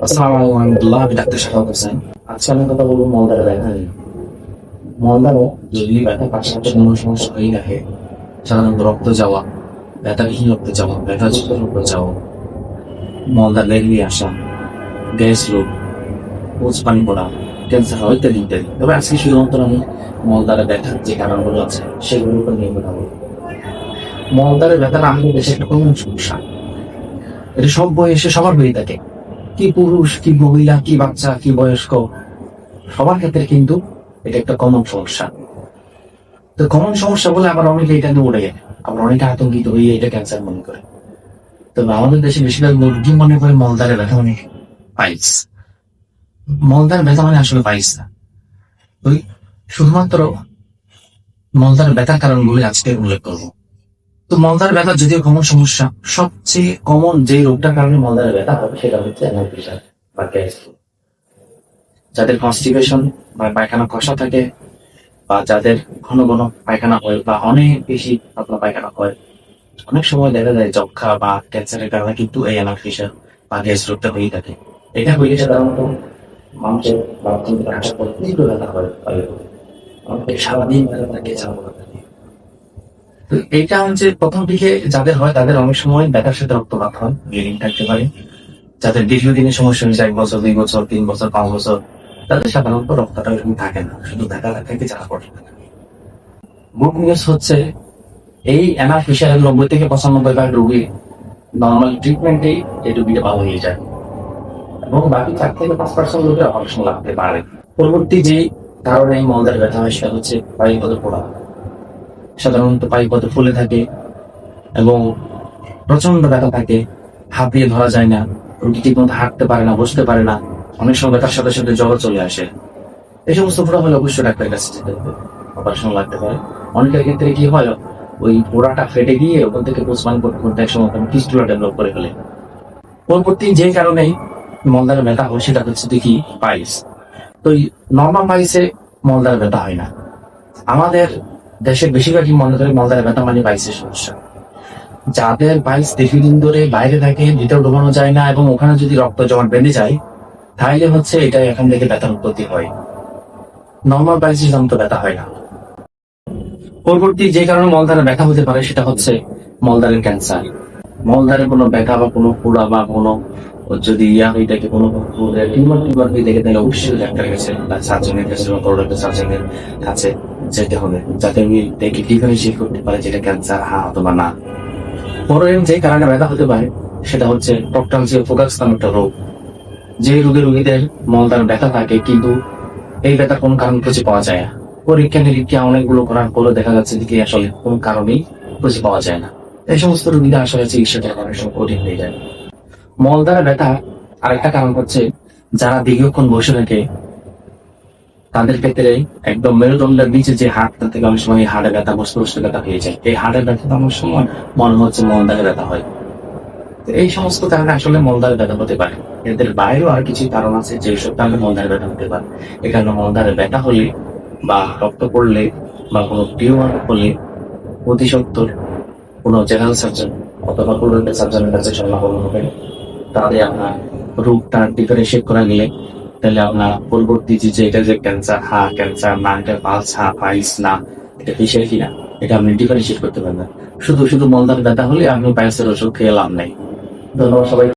আসসালামু আলাইকুম রহমতুল্লাহ। আমি ডাক্তার শাহাব হোসেন। আজকে আমি কথা বলবো মলদ্বারে ব্যথা নিয়ে। মলদ্বারে যদি ব্যথা পাশাপাশি কোনো সমস্যা হয়ে থাকে, সাধারণত রক্ত যাওয়া, ব্যথাবিহীন রক্ত যাওয়া, ব্যথাযুক্ত রক্ত যাওয়া, মলদ্বার লেগে আসা, গ্যাস রোগ, পোজ পানি পড়া, ক্যান্সার হয় ইত্যাদি ইত্যাদি। তবে আজকে শুধুমাত্র আমি মলদ্বারে ব্যথার যে কারণগুলো আছে সেগুলোর উপর নিয়ে কথা বলবো। মলদ্বারে ব্যথাটা আমাদের দেশে একটা কমন সমস্যা। এটা সব বয়সে সবার হয়ে থাকে, কি পুরুষ, কি মহিলা, কি বাচ্চা, কি বয়স্ক, সবার ক্ষেত্রে কিন্তু এটা একটা কমন সমস্যা। তো কমন সমস্যা বলে আবার অনেকে এটা নিয়ে উড়ে যায়, আবার অনেকে আতঙ্কিত হয়ে এটা ক্যান্সার মনে করে। তবে আমাদের দেশে বেশিরভাগ মুরগি মনে করে মলদ্বারে ব্যথা মানে পাইলস। মলদ্বার ব্যথা মানে আসলে পাইলস না। ওই শুধুমাত্র মলদ্বার ব্যথার কারণগুলো আজকে উল্লেখ করবো। তো মলদ্বার ব্যথা যদিও কমন সমস্যা, সবচেয়ে কমন যে রোগটার কারণে মলদ্বারে ব্যথা হবে সেটা হচ্ছে অ্যানাল ফিশার বা গ্যাস। যাদের কনস্টিপেশন বা পায়খানা কষা থাকে, বা যাদের ঘন ঘন পায়খানা হয় বা অনেক বেশি পাতলা পায়খানা হয়, অনেক সময় দেখা যায় যক্ষা বা ক্যান্সারের কারণে কিন্তু এই অ্যানাল ফিশার বা গ্যাস রোগটা হয়ে থাকে। এটা হইলে সাধারণত মানুষের বাথরুম থেকে আসার পর তীব্র ব্যথা হয়, অনেকের সারাদিন ব্যথা থাকে, চাপা থাকে। তো এইটা হচ্ছে প্রথম দিকে যাদের হয় তাদের অনেক সময় ব্যথার সাথে রক্তপাত হয়, ব্লিডিং থাকতে পারে। যাদের দীর্ঘদিনের সমস্যা হয়েছে 1 বছর, 2 বছর, 3 বছর, 5 বছর, তাদের সাধারণত রক্তটা এরকম থাকে না, শুধু ব্যথা থেকে চাপা পড়ে। গুড নিউজ হচ্ছে এই অ্যানাল ফিশারের 90 থেকে 95% রোগী নর্মাল ট্রিটমেন্টেই এই রোগীটা ভালো হয়ে যায়, এবং বাকি 4 থেকে 5% লোকের অপারেশন লাগতে পারে। পরবর্তী যে কারণে এই মলদ্বার ব্যথা হয় সেটা হচ্ছে পায়ুপথ পোড়া। সাধারণত পায়ুপথ ফুলে থাকে এবং প্রচন্ড ব্যথা থাকে, হাত দিয়ে ধরা যায় না, রোগী ঠিক মতো হাঁটতে পারে না, বসতে পারে না, অনেক সময় ব্যথার সাথে সাথে জ্বর চলে আসে। এই সমস্ত ফোড়া হলে অবশ্যই ডাক্তারের কাছে যেতে হবে, অপারেশন লাগতে পারে। অনেকের ক্ষেত্রে কি হয়, ওই পোড়াটা ফেটে গিয়ে ওখান থেকে পোস্টমান করতে করতে একসময় ফিস্টুলা ডেভেলপ করে ফেলে। পরবর্তী যে কারণে মলদ্বারে ব্যথা হয় সেটা হচ্ছে দেখি পাইলস। তো নর্মাল পাইলসে মলদ্বারে ব্যথা হয় না। আমাদের দেশের বেশিরভাগই মনে করে মলদ্বারে ব্যথা মানে পাইলসের সমস্যা। যাদের পাইলস দীর্ঘদিন ধরে বাইরে থাকে, ভিতরে ঢোকানো যায় না, এবং ওখানে যদি রক্ত জমাট বেঁধে যায়, তাহলে হচ্ছে এটা এখান থেকে ব্যথার উৎপত্তি হয়। নর্মাল পাইলসের সাধারণত ব্যথা হয় না। পরবর্তী যে কারণে মলদ্বারে ব্যথা হতে পারে সেটা হচ্ছে মলদ্বারের ক্যান্সার। মলদ্বারে কোনো ব্যথা বা কোনো পোড়া বা কোনো যদি হয়ে থাকে, কোনো টিউমার টিউমার হয়ে থাকে, তাহলে অবশ্যই ডাক্তারের কাছে বা সার্জনের কাছে বা বড় সার্জনের কাছে যেতে হবে, যাতে উনি দেখে ডিফারেন্সিয়েট করতে পারে যেটা ক্যান্সার হ্যাঁ অথবা না। পরে যে কারণে ব্যথা হতে পারে সেটা হচ্ছে প্রক্টালজিও ফোকাস নামে একটা রোগ। যে রোগীদের মলদ্বার ব্যথা থাকে কিন্তু এই ব্যথার কোনো কারণ খুঁজে পাওয়া যায় না। পরীক্ষা নিরীক্ষা অনেকগুলো করার পরও দেখা যাচ্ছে যে আসলে কোনো কারণেই খুঁজে পাওয়া যায় না। এই সমস্ত রোগীদের আসলে চিকিৎসাটা অনেক সময় কঠিন হয়ে যায়। মলদ্বারে ব্যথা আরেকটা কারণ হচ্ছে যারা দীর্ঘক্ষণ বসে থাকে, তাদের ক্ষেত্রে একদম মেরুদণ্ডের নিচে যে হাড়টা থেকে অনেক সময় হাড়ে ব্যথা, বসতে বসতে ব্যথা হয়ে যায়। এই হাড়ের ব্যথা অনেক সময় মনে হচ্ছে মলদ্বারে ব্যথা হয়। তো এই সমস্ত কারণে আসলে মলদ্বারে ব্যথা হতে পারে। এদের বাইরেও আর কিছু কারণ আছে যেসব কারণে মলদ্বারে ব্যথা হতে পারে। এই কারণে মলদ্বারে ব্যথা হলে বা রক্ত পড়লে বা কোনো টিউমার হলে অতি সত্বর কোনো জেনারেল সার্জন অথবা কোলোরেক্টাল সার্জনের কাছে শরণাপন্ন হবে। তাহলে আপনার রোগটা ডিফারেন্সিয়েট করা গেলে তাহলে আপনার পরবর্তী যে এটা যে ক্যান্সার হ্যাঁ ক্যান্সার না, এটা পালস হ্যাঁ পাইলস না, এটা ফিশার কিনা, এটা আপনি ডিফারেন্সিয়েট করতে পারবেন। শুধু শুধু মলদ্বার ব্যথা হলে আপনি পাইলসের ওষুধ খেয়ে লাভ নাই। ধন্যবাদ সবাই।